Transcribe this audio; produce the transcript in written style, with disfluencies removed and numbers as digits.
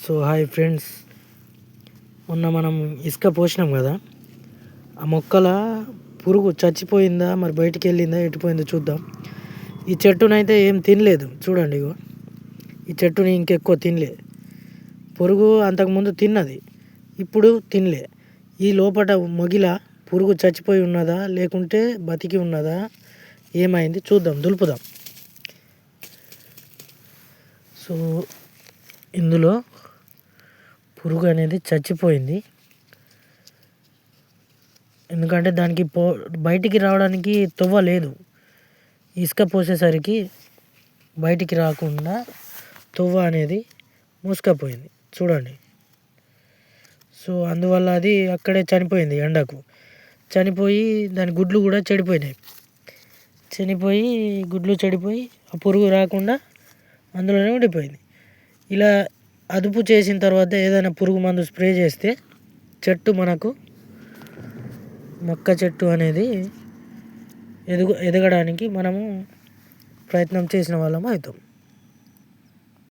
So hi friends, మొన్న మనం ఇసుక పోసినాం కదా, ఆ మొక్కల పురుగు చచ్చిపోయిందా మరి బయటికి వెళ్ళిందా ఎటుపోయిందో చూద్దాం. ఈ చెట్టునైతే ఏం తినలేదు చూడండి. ఇగో ఈ చెట్టుని ఇంకెక్కువ తినలే. పురుగు అంతకుముందు తిన్నది, ఇప్పుడు తినలే. ఈ లోపల మొగిల పురుగు చచ్చిపోయి ఉన్నదా లేకుంటే బతికి ఉన్నదా ఏమైంది చూద్దాం, దులుపుదాం. సో ఇందులో పురుగు అనేది చచ్చిపోయింది, ఎందుకంటే దానికి బయటికి రావడానికి తొవ్వ లేదు. ఇసుక పోసేసరికి బయటికి రాకుండా తొవ్వ అనేది మూసుకపోయింది చూడండి. సో అందువల్ల అది అక్కడే చనిపోయింది, ఎండకు చనిపోయి దాని గుడ్లు కూడా చెడిపోయినాయి. గుడ్లు చెడిపోయి ఆ పురుగు రాకుండా అందులోనే ఉండిపోయింది. ఇలా అదుపు చేసిన తర్వాత ఏదైనా పురుగు మందు స్ప్రే చేస్తే మొక్క చెట్టు అనేది ఎదగడానికి మనము ప్రయత్నం చేసిన వాళ్ళం అవుతాం.